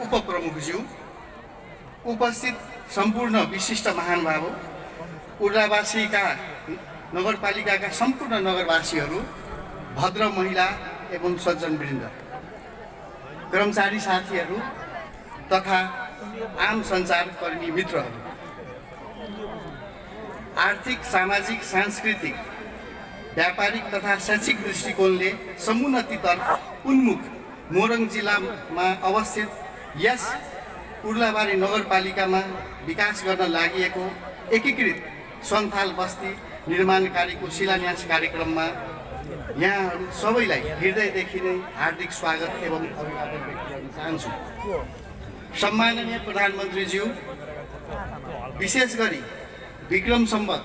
उपप्रमुखज्यू, उपस्थित सम्पूर्ण विशिष्ट महानुभाव, उर्लावासीका नगरपालिकाका सम्पूर्ण नगरवासीहरू, भद्र महिला एवं सज्जनवृन्द, कर्मचारी साथीहरू तथा आम सञ्चारकर्मी मित्रहरू, आर्थिक, सामाजिक, सांस्कृतिक, व्यापारिक तथा शैक्षिक दृष्टिकोणले समुन्नतितर्फ उन्मुख मोरङ जिल्लामा अवस्थित यस उर्लाबारी नगरपालिकामा विकास गर्न लागि एकीकृत सन्थाल बस्ती निर्माण कार्यको शिलान्यास कार्यक्रममा यहाँहरू सबैलाई हृदयदेखि नै हार्दिक स्वागत एवं अभिवादन व्यक्त गर्न चाहन्छु। सम्माननीय प्रधानमन्त्रीज्यू, विशेष गरी विक्रम सम्वत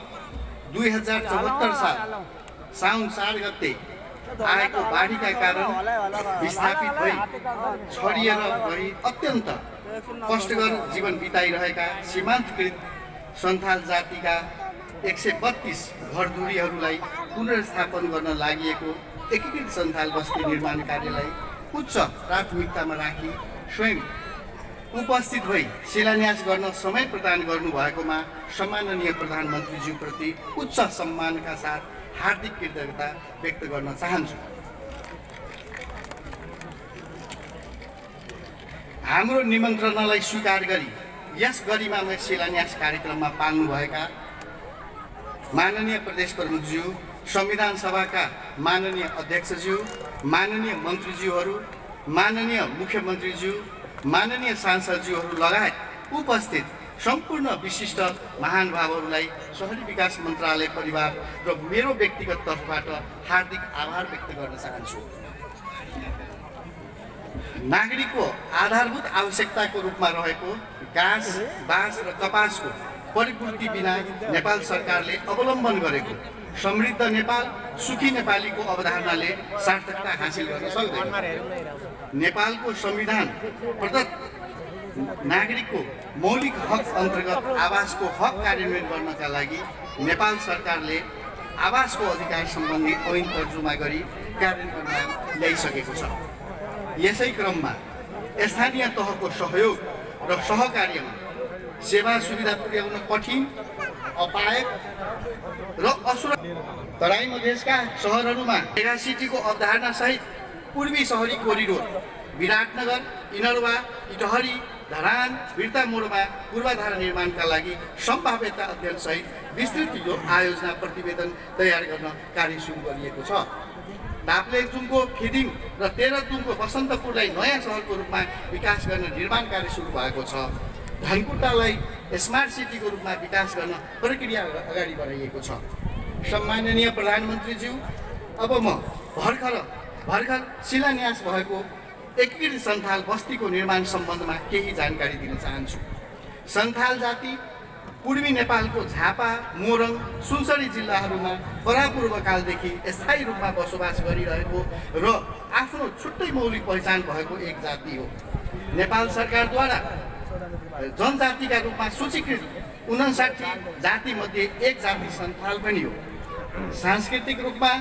2074 साल साउन 4 गते आएको बाढीका कारण विस्थापित भई छरिएर गई अत्यन्त कष्टकर जीवन बिताइरहेका सीमान्तकृत सन्थाल जातिका 132 घरधुरीहरूलाई पुनर्स्थापन गर्न लागि एकीकृत सन्थाल बस्ती निर्माण कार्यलाई उच्च प्राथमिकतामा राखी स्वयं उपस्थित भई शिलान्यास गर्न समय प्रदान गर्नुभएकोमा सम्माननीय प्रधानमन्त्रीज्यूप्रति उच्च सम्मानका साथ हार्दिक कृतज्ञता व्यक्त गर्न चाहन्छु। हाम्रो निमन्त्रणालाई स्वीकार गरी यस गरिमामय शिलान्यास कार्यक्रममा पाल्नुभएका माननीय प्रदेश प्रमुखज्यू, संविधान सभाका माननीय अध्यक्षज्यू, माननीय मन्त्रीज्यूहरू, माननीय मुख्यमन्त्रीज्यू, माननीय सांसदज्यूहरू लगायत उपस्थित सम्पूर्ण विशिष्ट महानुभावहरूलाई शहरी विकास मन्त्रालय परिवार र मेरो व्यक्तिगत तर्फबाट हार्दिक आभार व्यक्त गर्न चाहन्छु। नागरिकको आधारभूत आवश्यकताको रूपमा रहेको घाँस, बाँस र कपासको परिपूर्ति बिना नेपाल सरकारले अवलम्बन गरेको समृद्ध नेपाल, सुखी नेपालीको अवधारणाले सार्थकता हासिल गर्न सक्दैन। नेपालको संविधान प्रदत्त नागरिकको मौलिक हक अन्तर्गत आवासको हक कार्यान्वयन गर्नका लागि नेपाल सरकारले आवासको अधिकार सम्बन्धी ऐन तर्जुमा गरी कार्यान्वयनमा ल्याइसकेको छ। यसै क्रममा स्थानीय तहको सहयोग र सहकार्यमा सेवा सुविधा पुर्याउन कठिन, अपायक र असुरक्षित तराई मधेसका सहरहरूमा मेगा सिटीको अवधारणासहित पूर्वी शहरी कोरिडोर, विराटनगर, इनरवा, इटहरी, धरान, बिर्तामोडमा पूर्वाधार निर्माणका लागि सम्भाव्यता अध्ययनसहित विस्तृत आयोजना प्रतिवेदन तयार गर्न कार्य सुरु गरिएको छ। ताप्लेजुङको फिदिङ र तेह्रथुमको बसन्तपुरलाई नयाँ सहरको रूपमा विकास गर्न निर्माण कार्य सुरु भएको छ। धनकुटालाई स्मार्ट सिटीको रूपमा विकास गर्न प्रक्रिया अगाडि बढाइएको छ। सम्माननीय प्रधानमन्त्रीज्यू, अब म भर्खर शिलान्यास भएको एकीकृत सन्थाल बस्तीको निर्माण सम्बन्धमा केही जानकारी दिन चाहन्छु। सन्थाल जाति पूर्वी नेपालको झापा, मोरङ, सुनसरी जिल्लाहरूमा परापूर्वकालदेखि स्थायी रूपमा बसोबास गरिरहेको र आफ्नो छुट्टै मौलिक पहिचान भएको एक जाति हो। नेपाल सरकारद्वारा जनजातिका रूपमा सूचीकृत 59 जातिमध्ये एक जाति सन्थाल पनि हो। सांस्कृतिक रूपमा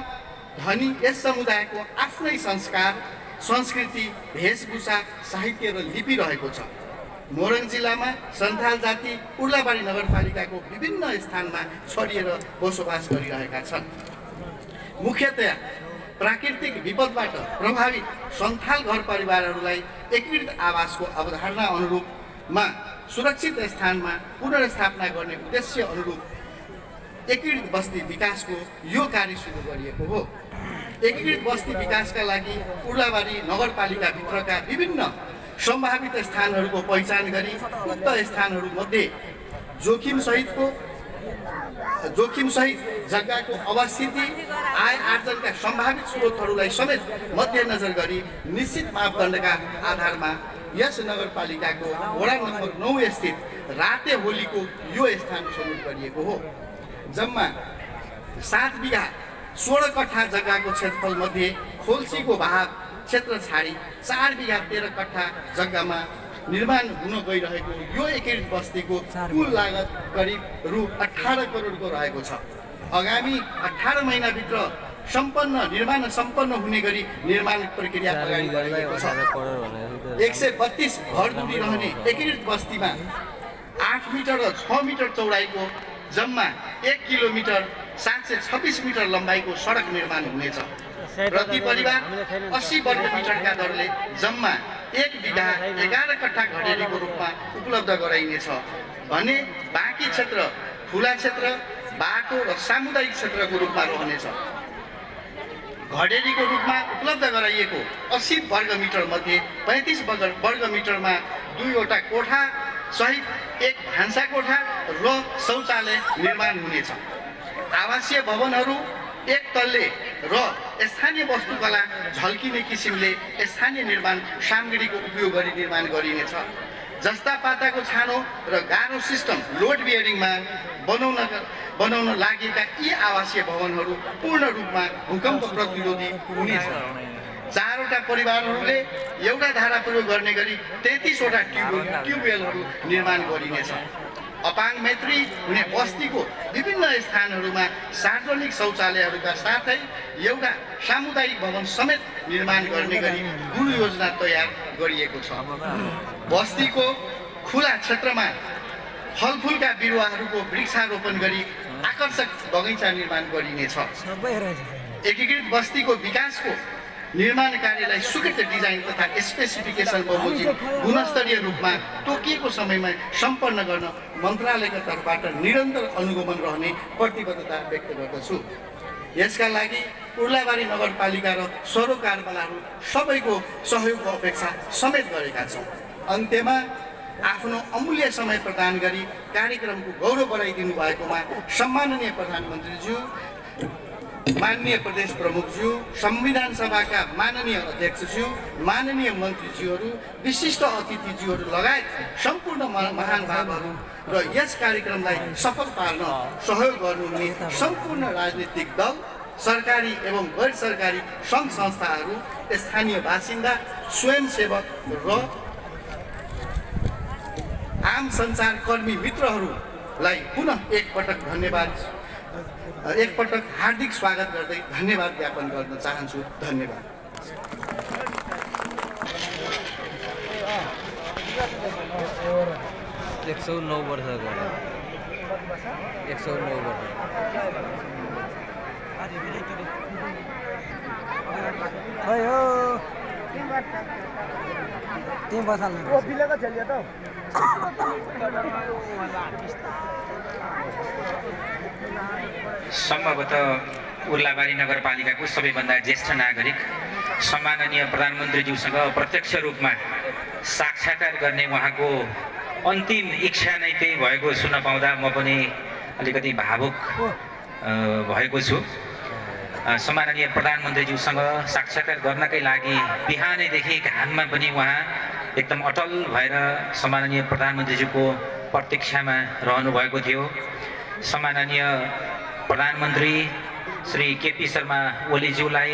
धनी यस समुदायको आफ्नै संस्कार, संस्कृति, वेशभूषा, साहित्य र लिपि रहेको छ। मोरङ जिल्लामा सन्थाल जाति उर्लाबारी नगरपालिकाको विभिन्न स्थानमा छरिएर बसोबास गरिरहेका छन्। मुख्यतया प्राकृतिक विपदबाट प्रभावित सन्थाल घर परिवारहरूलाई एकीकृत आवासको अवधारणा अनुरूपमा सुरक्षित स्थानमा पुनर्स्थापना गर्ने उद्देश्य अनुरूप एकीकृत बस्ती विकासको यो कार्य सुरु गरिएको हो। एकीकृत बस्ती विकासका लागि उर्लाबारी नगरपालिकाभित्रका विभिन्न सम्भावित स्थानहरूको पहिचान गरी उक्त स्थानहरूमध्ये जोखिमसहित जग्गाको अवस्थिति, आय आर्जनका सम्भावित स्रोतहरूलाई समेत मध्यनजर गरी निश्चित मापदण्डका आधारमा यस नगरपालिकाको वडा नम्बर 9 स्थित राते होलीको यो स्थान छनौट गरिएको हो। जम्मा 7 बिघा 16 कट्ठा जग्गाको क्षेत्रफल मध्ये खोल्सीको भाग क्षेत्र छाडी 4 बिघा 13 कट्ठा जग्गामा निर्माण हुन गइरहेको यो एकीकृत बस्तीको कुल लागत करिब रु 18 करोडको रहेको छ। आगामी 18 महिनाभित्र निर्माण सम्पन्न हुने गरी निर्माण प्रक्रिया अगाडि बढाइएको छ। 132 घरधुरी रहने एकीकृत बस्तीमा 8 मिटर र 6 मिटर चौडाइको जम्मा 1 किलोमिटर 726 मिटर लम्बाइको सडक निर्माण हुनेछ। प्रति परिवार 80 वर्ग मिटरका दरले जम्मा 1 बिघा 11 कट्ठा घडेरीको रूपमा उपलब्ध गराइनेछ भने बाँकी क्षेत्र खुला क्षेत्र, बाटो र सामुदायिक क्षेत्रको रूपमा रहनेछ। घडेरीको रूपमा उपलब्ध गराइएको 80 वर्ग मिटर मध्ये 35 वर्ग मिटरमा 2वटा कोठा सहित 1 भान्सा कोठा र शौचालय निर्माण हुनेछ। आवासीय भवनहरू 1 तल्ले र स्थानीय वस्तुकला झल्किने किसिमले स्थानीय निर्माण सामग्रीको उपयोग गरी निर्माण गरिनेछ। जस्ता पाताको छानो र गाह्रो सिस्टम लोड बियरिङमा बनाउन लागेका यी आवासीय भवनहरू पूर्ण रूपमा भूकम्प प्रतिरोधी हुनेछ। 4वटा परिवारहरूले एउटा धारा प्रयोग गर्ने गरी 33वटा ट्युबवेलहरू निर्माण गरिनेछ। अपाङ मैत्री हुने बस्तीको विभिन्न स्थानहरूमा सार्वजनिक शौचालयहरूका साथै एउटा सामुदायिक भवन समेत निर्माण गर्ने गरी गुरु योजना तयार गरिएको छ। बस्तीको खुला क्षेत्रमा फलफुलका बिरुवाहरूको वृक्षारोपण गरी आकर्षक बगैँचा निर्माण गरिनेछ। एकीकृत बस्तीको विकासको निर्माण कार्यलाई स्वीकृत डिजाइन तथा स्पेसिफिकेसन बमोजिम गुणस्तरीय रूपमा तोकिएको समयमा सम्पन्न गर्न मन्त्रालयका तर्फबाट निरन्तर अनुगमन रहने प्रतिबद्धता व्यक्त गर्दछु। यसका लागि उर्लाबारी नगरपालिका र सरोकारवालाहरू सबैको सहयोगको अपेक्षा समेत गरेका छौँ। अन्त्यमा आफ्नो अमूल्य समय प्रदान गरी कार्यक्रमको गौरव बढाइदिनु भएकोमा सम्माननीय प्रधानमन्त्रीज्यू, माननीय प्रदेश प्रमुखज्यू, संविधान सभाका माननीय अध्यक्षज्यू, माननीय मन्त्रीज्यूहरू, विशिष्ट अतिथिज्यूहरू लगायत सम्पूर्ण महानुभावहरू र यस कार्यक्रमलाई सफल पार्न सहयोग गर्नुहुने सम्पूर्ण राजनीतिक दल, सरकारी एवं गैर सरकारी सङ्घ संस्थाहरू, स्थानीय बासिन्दा, स्वयंसेवक र आम सञ्चारकर्मी मित्रहरूलाई पुनः एकपटक हार्दिक स्वागत गर्दै धन्यवाद ज्ञापन गर्न चाहन्छु। धन्यवाद। एक 109 वर्षको 109 वर्ष सम्भवतः उर्लाबारी नगरपालिकाको सबैभन्दा ज्येष्ठ नागरिक सम्माननीय प्रधानमन्त्रीज्यूसँग प्रत्यक्ष रूपमा साक्षात्कार गर्ने उहाँको अन्तिम इच्छा नै त्यही भएको सुन्न पाउँदा म पनि अलिकति भावुक भएको छु। सम्माननीय प्रधानमन्त्रीज्यूसँग साक्षात्कार गर्नकै लागि बिहानैदेखि घाममा पनि उहाँ एकदम अटल भएर सम्माननीय प्रधानमन्त्रीज्यूको प्रतीक्षामा रहनुभएको थियो। सम्माननीय प्रधानमन्त्री श्री केपी शर्मा ओलीज्यूलाई,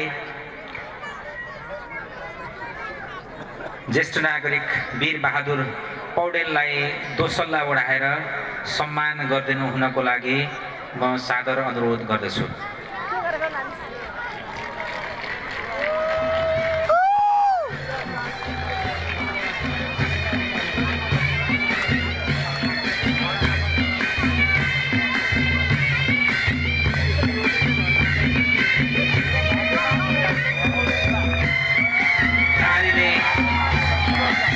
ज्येष्ठ नागरिक वीर बहादुर पौडेललाई दोसल्ला ओढाएर सम्मान गरिदिनु हुनको लागि म सादर अनुरोध गर्दछु।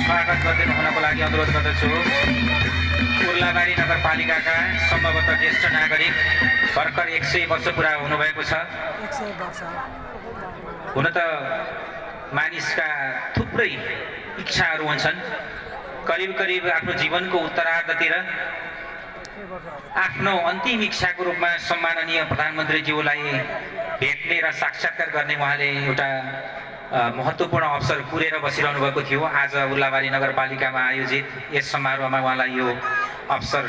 स्वागत गरिदिनु हुनको लागि अनुरोध गर्दछु। उर्लाबारी नगरपालिकाका सम्भवतः ज्येष्ठ नागरिक भर्खर 100 वर्ष पुरा हुनुभएको छ। हुन त मानिसका थुप्रै इच्छाहरू हुन्छन्। करिब करिब आफ्नो जीवनको उत्तरार्धतिर आफ्नो अन्तिम इच्छाको रूपमा सम्माननीय प्रधानमन्त्रीज्यूलाई भेट्ने र साक्षात्कार गर्ने उहाँले एउटा महत्त्वपूर्ण अवसर कुरेर बसिरहनु भएको थियो। आज उर्लाबारी नगरपालिकामा आयोजित यस समारोहमा उहाँलाई यो अवसर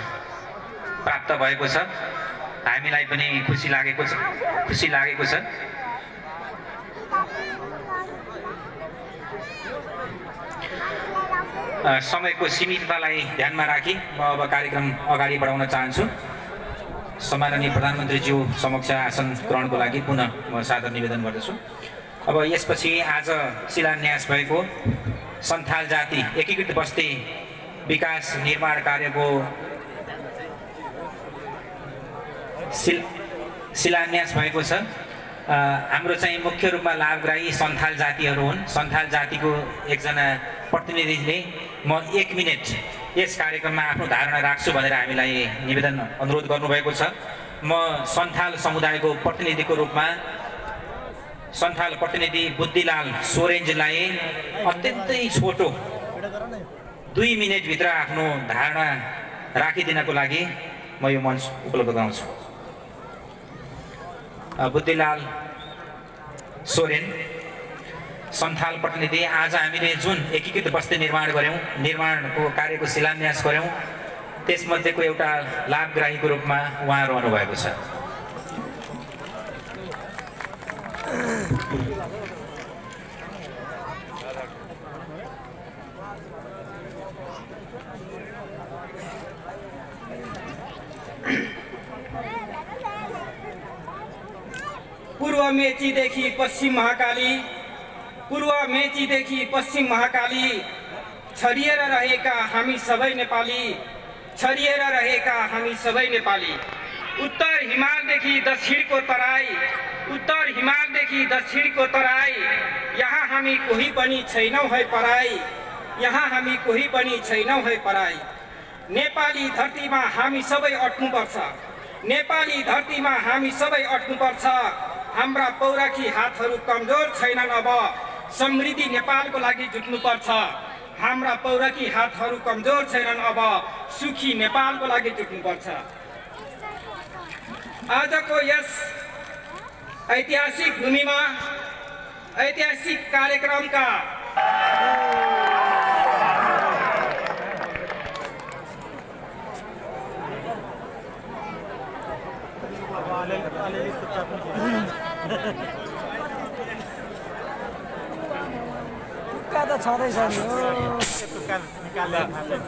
प्राप्त भएको छ। हामीलाई पनि खुसी लागेको छ। समयको सीमिततालाई ध्यानमा राखी म अब कार्यक्रम अगाडि बढाउन चाहन्छु। सम्माननीय प्रधानमन्त्रीज्यू समक्ष आसन ग्रहणको लागि पुनः म सादर निवेदन गर्दछु। अब यसपछि आज शिलान्यास भएको सन्थाल जाति एकीकृत बस्ती विकास निर्माण कार्यको शिलान्यास भएको छ। हाम्रो चाहिँ मुख्य रूपमा लाभग्राही सन्थाल जातिहरू हुन्। सन्थाल जातिको एकजना प्रतिनिधिले म 1 मिनट यस कार्यक्रममा आफ्नो धारणा राख्छु भनेर हामीलाई निवेदन अनुरोध गर्नुभएको छ। म सन्थाल समुदायको प्रतिनिधिको रूपमा सन्थाल प्रतिनिधि बुद्धिलाल सोरेन्जीलाई अत्यन्तै छोटो 2 मिनटभित्र आफ्नो धारणा राखिदिनको लागि म यो मञ्च उपलब्ध गराउँछु। बुद्धिलाल सोरेन, सन्थाल प्रतिनिधि। आज हामीले जुन एकीकृत बस्ती निर्माण गऱ्यौँ, निर्माणको कार्यको शिलान्यास गऱ्यौँ, त्यसमध्येको एउटा लाभग्राहीको रूपमा उहाँ रहनु भएको छ। पूर्व मेचीदेखि पश्चिम महाकाली, पूर्व मेचीदेखि पश्चिम महाकाली, छरिएर रहेका हामी सबै नेपाली, छरिएर रहेका हामी सबै नेपाली। उत्तर हिमालदेखि दक्षिणको तराई, उत्तर हिमालदेखि दक्षिणको तराई, यहाँ हामी कोही पनि छैनौँ है पराई, यहाँ हामी कोही पनि छैनौँ है पराई। नेपाली धरतीमा हामी सबै अट्नुपर्छ, नेपाली धरतीमा हामी सबै अट्नुपर्छ। हाम्रा पौरखी हातहरू कमजोर छैनन्, अब समृद्धि नेपालको लागि जुट्नुपर्छ। हाम्रा पौरखी हातहरू कमजोर छैनन्, अब सुखी नेपालको लागि जुट्नुपर्छ। आजको यस ऐतिहासिक भूमिमा ऐतिहासिक कार्यक्रमका तुक्का त छँदैछ नि हो। तुक्का निकाल्ने थाहा छैन।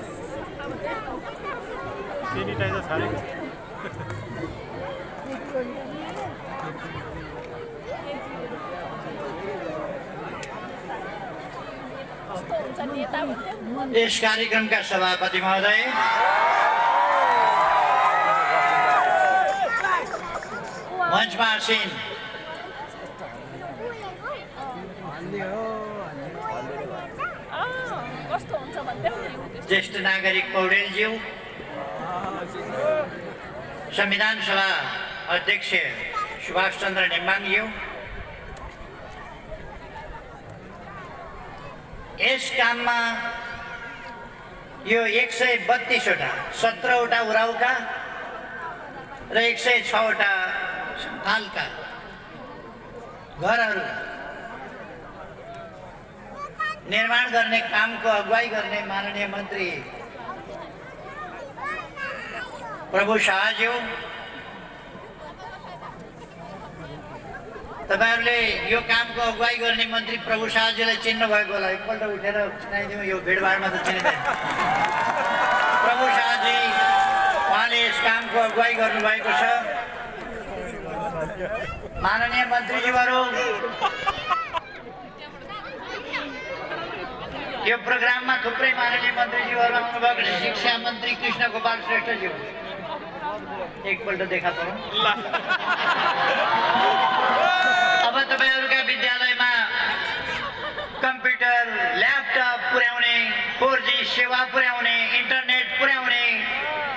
सेनिटाइजर छरेको यस कार्यक्रमका सभापति महोदय, मञ्चमा आसीन ज्येष्ठ नागरिक पौडेलज्यू, संविधान सभा अध्यक्ष सुभाष चन्द्र नेम्बाङज्यू, यस काममा यो 132 वटा 17 वटा उराउका र 106 वटा सन्थालका घरहरू निर्माण गर्ने कामको अगुवाई गर्ने माननीय मन्त्री प्रभु शाहज्यू, तपाईहरुले यो कामको अगुवाई गर्ने मन्त्री प्रभु शाहज्यूलाई चिन्नु भएको होला। एकपल्ट उठेर चिनाइदिउँ, यो भिडभाडमा त चिनिँदैन। प्रभु शाहजी, उहाँले यस कामको अगुवाई गर्नुभएको छ। माननीय मन्त्रीज्यूहरू, यो प्रोग्राममा थुप्रै माननीय मन्त्रीज्यूहरू आउनुभएको छ। शिक्षा मन्त्री कृष्ण गोपाल श्रेष्ठज्यू, एकपल्ट देखा परौँ। अब तपाईहरुका विद्यालयमा कम्प्युटर, ल्यापटप पुर्याउने, 4G सेवा पुर्याउने, इन्टरनेट पुर्याउने,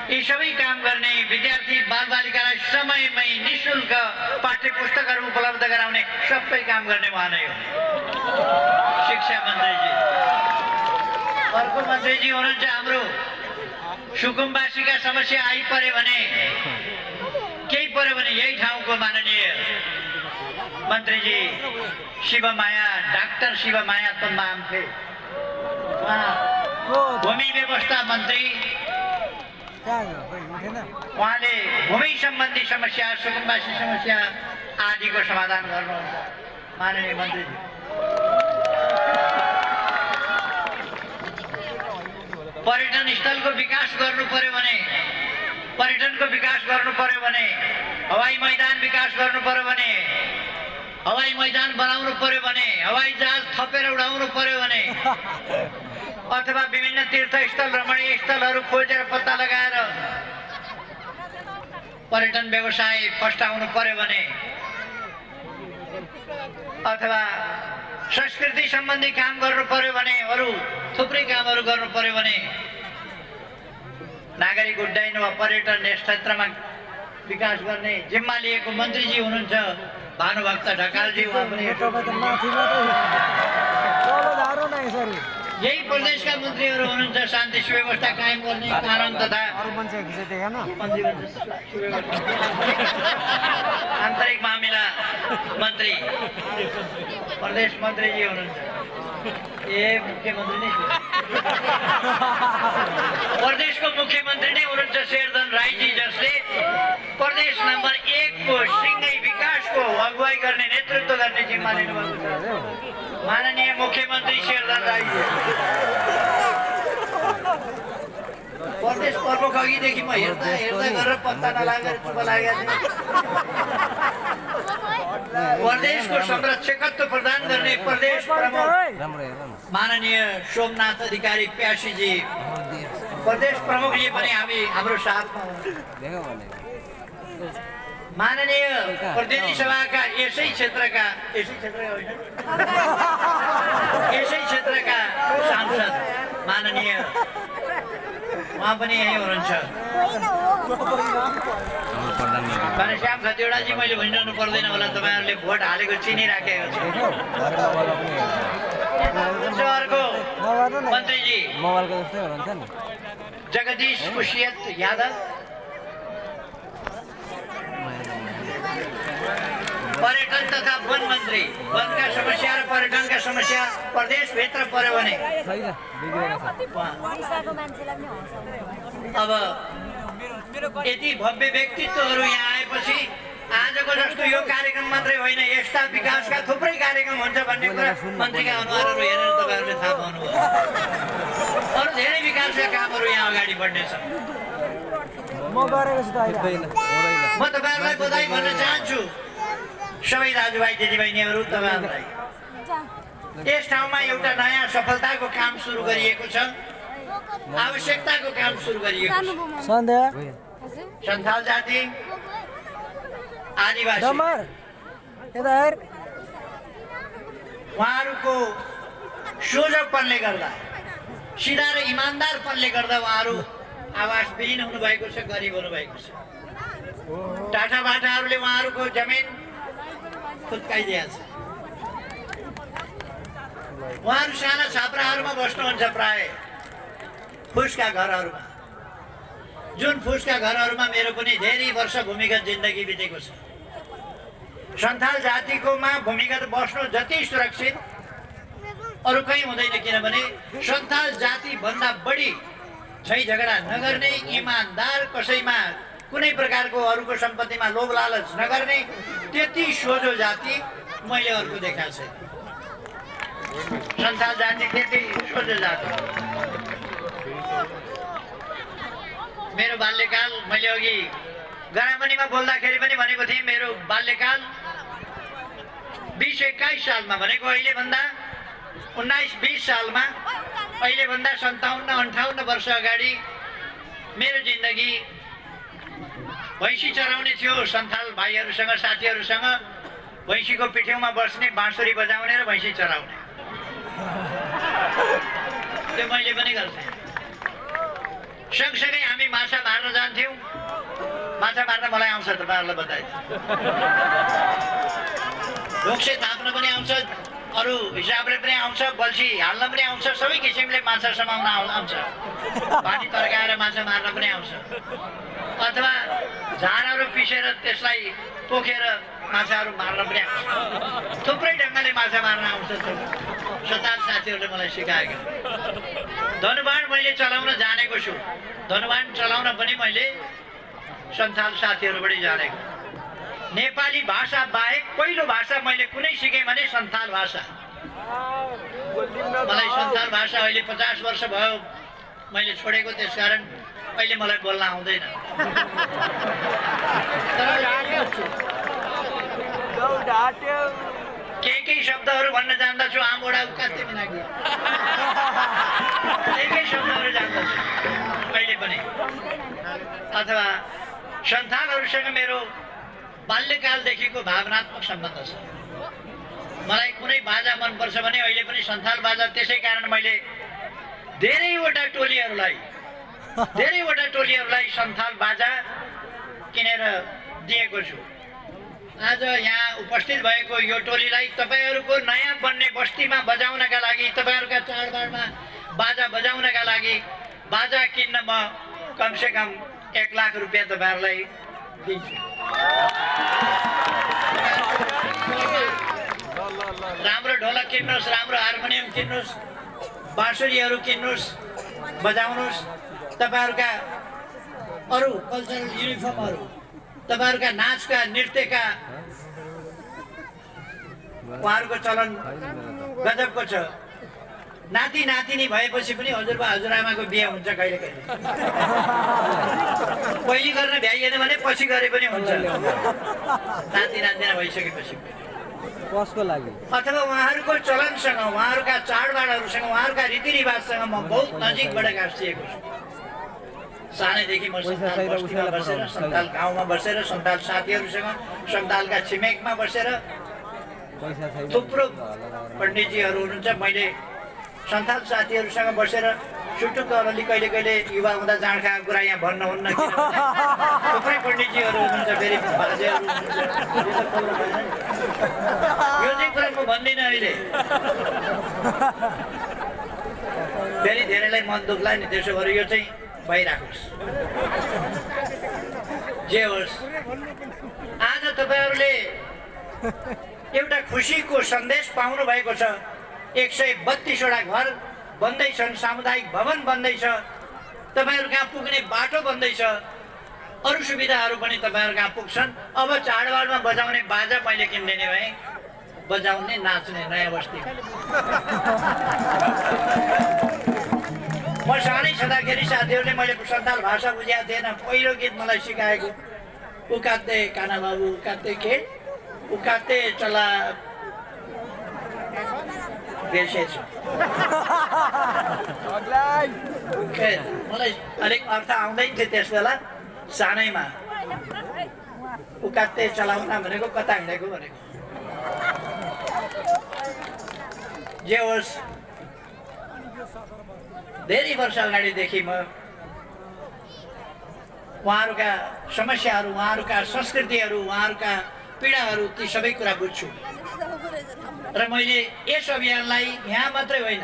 यी सबै काम गर्ने, विद्यार्थी बालबालिकालाई समयमै निःशुल्क पाठ्य पुस्तकहरू उपलब्ध गराउने सबै काम गर्ने उहाँ नै हो, शिक्षा मन्त्रीजी। अर्को मन्त्रीजी हुनुहुन्छ हाम्रो सुकुम्बासीका समस्या आइपरे भने, केही पर्यो भने यही ठाउँको माननीय मन्त्रीजी शिवमाया, डाक्टर शिवमाया तम्बाङथे, उहाँ भूमि व्यवस्था मन्त्री। उहाँले भूमि सम्बन्धी समस्या, सुकुम्बासी समस्या आदिको समाधान गर्नुहुन्छ माननीय मन्त्रीजी। पर्यटन स्थलको विकास गर्नु पर्यो भने पर्यटनको विकास गर्नु पर्यो भने, हवाई मैदान विकास गर्नु पर्यो भने, हवाई मैदान बनाउनु पर्यो भने, हवाई जहाज थपेर उडाउनु पर्यो भने, अथवा विभिन्न तीर्थस्थल रमणीय स्थलहरू खोजेर पत्ता लगाएर पर्यटन व्यवसाय फस्टाउनु पर्यो भने, अथवा संस्कृति सम्बन्धी काम गर्नु पर्यो भने, अरू थुप्रै कामहरू गर्नु पर्यो भने नागरिक उड्डयन वा पर्यटन यस क्षेत्रमा विकास गर्ने जिम्मा लिएको मन्त्रीजी हुनुहुन्छ भानुभक्त ढकालजी। उहाँ पनि यही प्रदेशका मन्त्रीहरू हुनुहुन्छ शान्ति सुव्यवस्था कायम गर्ने, कानुन तथा आन्तरिक मामिला मन्त्री प्रदेश मन्त्रीजी हुनुहुन्छ। ए मुख्यमन्त्री नै प्रदेशको मुख्यमन्त्री नै हुनुहुन्छ शेरधन राईजी, जसले प्रदेश नम्बर 1 को सिँगै विकासको अगुवाई गर्ने नेतृत्व गर्ने जिम्मा लिनुभएको छ। माननीय मुख्यमन्त्री शेरधन राईजी। प्रदेश प्रमुख अघिदेखि म हेर्दा गरेर पत्ता नलागेर चुप लागेको थिएँ। प्रदेशको संरक्षकत्व प्रदान गर्ने प्रदेश प्रमुख माननीय सोमनाथ अधिकारी प्यासीजी, प्रदेश प्रमुखजी पनि हाम्रो साथमा माननीय प्रतिनिधि सभाका यसै क्षेत्रका सांसद माननीय उहाँ पनि यही हुनुहुन्छ घनश्याम खतिवडाजी। मैले भनिरहनु पर्दैन होला, तपाईँहरूले भोट हालेको चिनिराखेको छ। अर्को मन्त्रीजी जगदीश कुशियत यादव, पर्यटन तथा वन मन्त्री। वनका समस्या र पर्यटनका समस्या प्रदेशभित्र पर्यो भने अब यति भव्य व्यक्तित्वहरू यहाँ आएपछि आजको जस्तो यो कार्यक्रम मात्रै होइन, यस्ता विकासका थुप्रै कार्यक्रम हुन्छ भन्ने कुरा मन्त्रीका अनुहारहरू हेरेर तपाईँहरूले थाहा पाउनुभयो। अरू धेरै विकासका कामहरू यहाँ अगाडि बढ्नेछन्। म तपाईँहरूलाई बधाई भन्न चाहन्छु सबै दाजुभाइ दिदीबहिनीहरू, तपाईँहरूलाई यस ठाउँमा एउटा नयाँ सफलताको काम सुरु गरिएको छ, आवश्यकताको काम सुरु गरिएको छ। सन्थाल जाति आदिवासी उहाँहरूको सोझोपनले गर्दा, सिधा र इमान्दारपनले गर्दा उहाँहरू आवासविहीन हुनुभएको छ, गरिब हुनुभएको छ। टाटा बाटाहरूले उहाँहरूको जमिन खुत्काइदिएको छ। उहाँहरू साना छाप्राहरूमा बस्नुहुन्छ, प्राय फुसका घरहरूमा। जुन फुसका घरहरूमा मेरो पनि धेरै वर्ष भूमिगत जिन्दगी बितेको छ। सन्थाल जातिकोमा भूमिगत बस्नु जति सुरक्षित अरू कहीँ हुँदैन, किनभने सन्थाल जातिभन्दा बढी झै झगडा नगर्ने, इमान्दार, कसैमा कुनै प्रकारको अरूको सम्पत्तिमा लोभ लालच नगर्ने त्यति सोझो जाति मैले अर्को देखाएको छैन। सन्थाल जाति त्यति सोझो जाति। मेरो बाल्यकाल मैले अघि गरामनीमा बोल्दाखेरि पनि भनेको थिएँ, मेरो बाल्यकाल 20-21 सालमा भनेको अहिलेभन्दा 19-20 सालमा, अहिलेभन्दा 57-58 वर्ष अगाडि मेरो जिन्दगी भैँसी चराउने थियो। सन्थाल भाइहरूसँग, साथीहरूसँग भैँसीको पिठ्यौमा बस्ने, बाँसुरी बजाउने र भैँसी चराउने, त्यो मैले पनि गर्थेँ। सँगसँगै हामी माछा मार्न जान्थ्यौँ। माछा मार्न मलाई आउँछ, तपाईँहरूलाई बताएँ। ढोक्से थाप्न पनि आउँछ, अरू हिसाबले पनि आउँछ, बल्छी हाल्न पनि आउँछ, सबै किसिमले माछा समाउन आउँछ। पानी तर्काएर माछा मार्न पनि आउँछ, अथवा झारहरू पिसेर त्यसलाई पोखेर माछाहरू मार्न पनि आउँछ। थुप्रै ढङ्गले माछा मार्न आउँछ। सन्तान साथीहरूले मलाई सिकाएको। धनुबाण मैले चलाउन जानेको छु। धनुबाण चलाउन पनि मैले सन्थाल साथीहरूबाट जानेको। नेपाली भाषा बाहेक पहिलो भाषा मैले कुनै सिकेँ भने सन्थाल भाषा। मलाई सन्थाल भाषा अहिले 50 वर्ष भयो मैले छोडेको, त्यसकारण अहिले मलाई बोल्न आउँदैन। केही शब्दहरू भन्न जान्दछु, आमोडा उकास्दै बिनाकी केही शब्दहरू जान्दछु अहिले पनि। अथवा सन्तानहरूसँग मेरो बाल्यकालदेखिको भावनात्मक सम्बन्ध छ। मलाई कुनै बाजा मनपर्छ भने अहिले पनि सन्थाल बाजा, त्यसै कारण मैले धेरैवटा टोलीहरूलाई सन्थाल बाजा किनेर दिएको छु। आज यहाँ उपस्थित भएको यो टोलीलाई तपाईँहरूको नयाँ बन्ने बस्तीमा बजाउनका लागि, तपाईँहरूका चाडबाडमा बाजा बजाउनका लागि बाजा किन्न म कमसेकम 1 लाख रुपियाँ तपाईँहरूलाई दिन्छु। राम्रो ढोलक किन्नुहोस्, राम्रो हार्मोनियम किन्नुहोस्, बाँसुरीहरू किन्नुहोस्, बजाउनुहोस्। तपाईँहरूका अरू कल्चरल युनिफर्महरू, तपाईँहरूका नाचका नृत्यका उहाँहरूको चलन गजबको छ। नाति नातिनी भएपछि पनि हजुरबा हजुरआमाको बिहे हुन्छ कहिले कहिले। पहिले गर्न भ्याइएन भने पछि गरे पनि हुन्छ, नाति नातिना भइसकेपछि। कसको लागि? अथवा उहाँहरूको चलनसँग, उहाँहरूका चाडबाडहरूसँग, उहाँहरूका रीतिरिवाजसँग म बहुत नजिकबाट गाँसिएको छु। सानैदेखि म सन्ताल बस्तीमा बसेर, सन्ताल गाउँमा बसेर, सन्ताल साथीहरूसँग, सन्तालका छिमेकमा बसेर थुप्रो पण्डितजीहरू हुनुहुन्छ। मैले सन्ताल साथीहरूसँग बसेर छुटुक्क अलि कहिले कहिले युवा हुँदा जाँड खाएको कुरा यहाँ भन्नुहुन्न, थुप्रै पण्डितजीहरू हुनुहुन्छ, फेरि बाजेहरू हुनुहुन्छ। यो चाहिँ कुरा म भन्दिनँ अहिले, फेरि धेरैलाई मन दुख्ला नि, त्यसो भएर यो चाहिँ भइराखोस्। जे होस्, आज तपाईँहरूले एउटा खुसीको सन्देश पाउनु भएको छ। 132वटा घर बन्दैछन्, सामुदायिक भवन बन्दैछ, तपाईँहरू कहाँ पुग्ने बाटो बन्दैछ, अरू सुविधाहरू पनि तपाईँहरू कहाँ पुग्छन्। अब चाडबाडमा बजाउने बाजा मैले किनिदिने भएँ, बजाउने नाच्ने नयाँ बस्तीमा। म सानै छँदाखेरि साथीहरूले, मैले सन्ताल भाषा बुझेको थिएन, पहिलो गीत मलाई सिकाएको उकाते काना बाबु उकाते के उकाते चला बिर्सेछ। मलाई अलिक अर्थ आउँदैन थियो त्यस बेला सानैमा। उकाते चलाउन भनेको कता हिँडेको भनेको। जे होस्, धेरै वर्ष अगाडिदेखि म उहाँहरूका समस्याहरू, उहाँहरूका संस्कृतिहरू, उहाँहरूका पीडाहरू, ती सबै कुरा बुझ्छु। र मैले यस अभियानलाई यहाँ मात्रै होइन,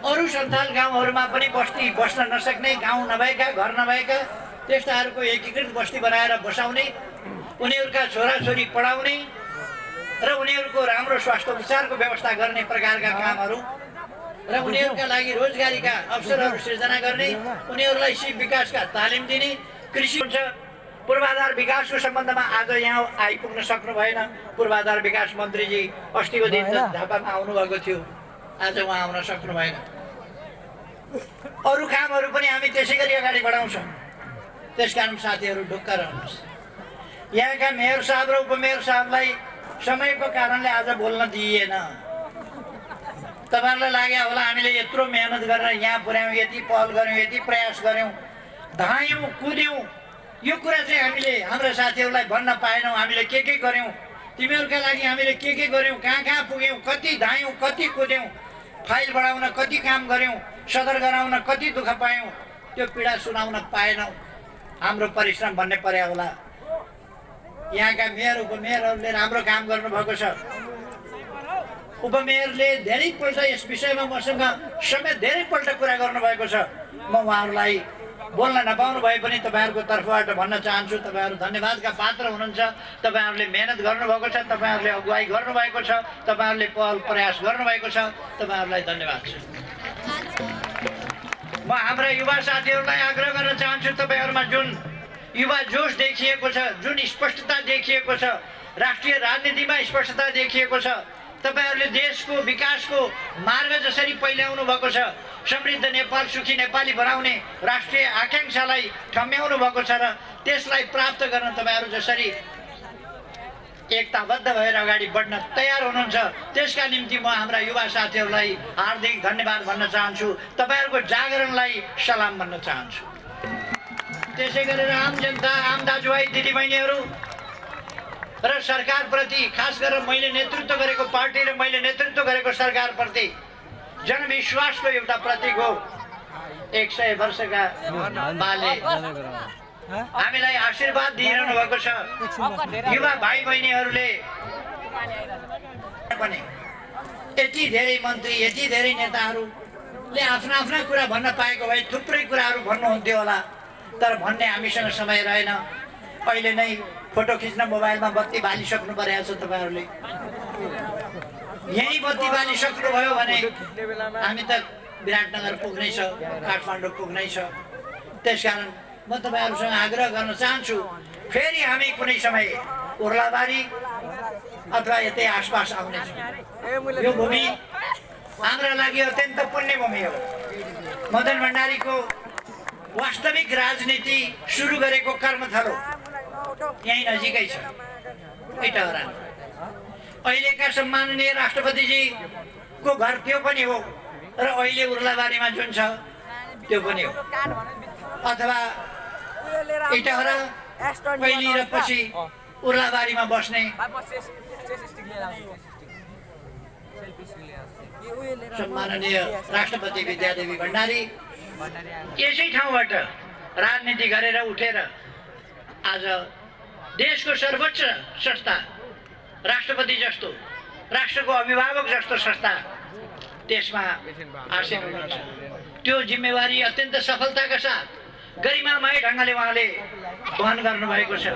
अरू सन्थाल गाउँहरूमा पनि बस्न नसक्ने, गाउँ नभएका, घर नभएका त्यस्ताहरूको एकीकृत बस्ती बनाएर बसाउने, उनीहरूका छोराछोरी पढाउने र उनीहरूको राम्रो स्वास्थ्य उपचारको व्यवस्था गर्ने प्रकारका कामहरू र उनीहरूका लागि रोजगारीका अवसरहरू सिर्जना गर्ने, उनीहरूलाई सिप विकासका तालिम दिने, कृषि हुन्छ। पूर्वाधार विकासको सम्बन्धमा आज यहाँ आइपुग्न सक्नु भएन। पूर्वाधार विकास मन्त्रीजी अस्तिको दिन झापामा आउनुभएको थियो, आज उहाँ आउन सक्नु भएन। अरू कामहरू पनि हामी त्यसै गरी अगाडि बढाउँछौँ। त्यसकारण साथीहरू ढुक्क रहनुहोस्। यहाँका मेयर साहब र उपमेयर साहबलाई समयको कारणले आज बोल्न दिइएन। तपाईँहरूलाई लाग्यो होला हामीले यत्रो मेहनत गरेर यहाँ पुर्यायौँ, यति पहल गऱ्यौँ, यति प्रयास गऱ्यौँ, धायौँ, कुद्यौँ, यो कुरा चाहिँ हामीले हाम्रा साथीहरूलाई भन्न पाएनौँ। हामीले के गऱ्यौँ, तिमीहरूका लागि हामीले के गऱ्यौँ, कहाँ कहाँ पुग्यौँ, कति धायौँ, कति कुद्यौँ, फाइल बढाउन कति काम गऱ्यौँ, सदर गराउन कति दुःख पायौँ, त्यो पीडा सुनाउन पाएनौँ। हाम्रो परिश्रम भन्ने पर्या होला। यहाँका मेयर उपमेयरहरूले राम्रो काम गर्नुभएको छ। उपमेयरले धेरैपल्ट यस विषयमा मसँग समेत धेरैपल्ट कुरा गर्नुभएको छ। म उहाँहरूलाई बोल्न नपाउनु भए पनि तपाईँहरूको तर्फबाट भन्न चाहन्छु, तपाईँहरू धन्यवादका पात्र हुनुहुन्छ। तपाईँहरूले मेहनत गर्नुभएको छ, तपाईँहरूले अगुवाई गर्नुभएको छ, तपाईँहरूले पहल प्रयास गर्नुभएको छ, तपाईँहरूलाई धन्यवाद छ। म हाम्रा युवा साथीहरूलाई आग्रह गर्न चाहन्छु, तपाईँहरूमा जुन युवा जोस देखिएको छ, जुन स्पष्टता देखिएको छ, राष्ट्रिय राजनीतिमा स्पष्टता देखिएको छ, तपाईँहरूले देशको विकासको मार्ग जसरी पहिल्याउनु भएको छ, समृद्ध नेपाल सुखी नेपाली बनाउने राष्ट्रिय आकाङ्क्षालाई ठम्ब्याउनु भएको छ र त्यसलाई प्राप्त गर्न तपाईँहरू जसरी एकताबद्ध भएर अगाडि बढ्न तयार हुनुहुन्छ त्यसका निम्ति म हाम्रा युवा साथीहरूलाई हार्दिक धन्यवाद भन्न चाहन्छु, तपाईँहरूको जागरणलाई सलाम भन्न चाहन्छु। त्यसै गरेर आम जनता, आम दाजुभाइ दिदीबहिनीहरू र सरकारप्रति, खास गरेर मैले नेतृत्व गरेको पार्टी र मैले नेतृत्व गरेको सरकारप्रति जनविश्वासको एउटा प्रतीक हो 100 वर्षका बाले हामीलाई आशीर्वाद दिइरहनु भएको छ। युवा भाइ बहिनीहरूले पनि यति धेरै मन्त्री, यति धेरै नेताहरूले आफ्ना आफ्ना कुरा भन्न पाएको भए थुप्रै कुराहरू भन्नुहुन्थ्यो होला, तर भन्ने हामीसँग समय रहेन। अहिले नै फोटो खिच्न मोबाइलमा बत्ती बालिसक्नु परेको छ तपाईँहरूले। यही बत्ती बालिसक्नुभयो भने हामी त विराटनगर पुग्नै छ, काठमाडौँ पुग्नै छ। त्यसकारण म तपाईँहरूसँग आग्रह गर्न चाहन्छु, फेरि हामी कुनै समय उर्लाबारी अथवा यतै आसपास आउनेछौँ। यो भूमि हाम्रा लागि अत्यन्त पुण्य भूमि हो। मदन भण्डारीको वास्तविक राजनीति सुरु गरेको कर्मथलो यहीँ नजिकै छ, इटहरा। अहिलेका सम्माननीय राष्ट्रपतिजीको घर त्यो पनि हो र अहिले उर्लाबारीमा जुन छ त्यो पनि हो। अथवा इटहरा पहिले र पछि उर्लाबारीमा बस्ने सम्माननीय राष्ट्रपति विद्यादेवी भण्डारी यसै ठाउँबाट राजनीति गरेर उठेर आज देशको सर्वोच्च संस्था राष्ट्रपति जस्तो, राष्ट्रको अभिभावक जस्तो संस्था त्यसमा आसीन हुनुहुन्छ। त्यो जिम्मेवारी अत्यन्त सफलताका साथ गरिमामय ढङ्गले उहाँले वहन गर्नुभएको छ।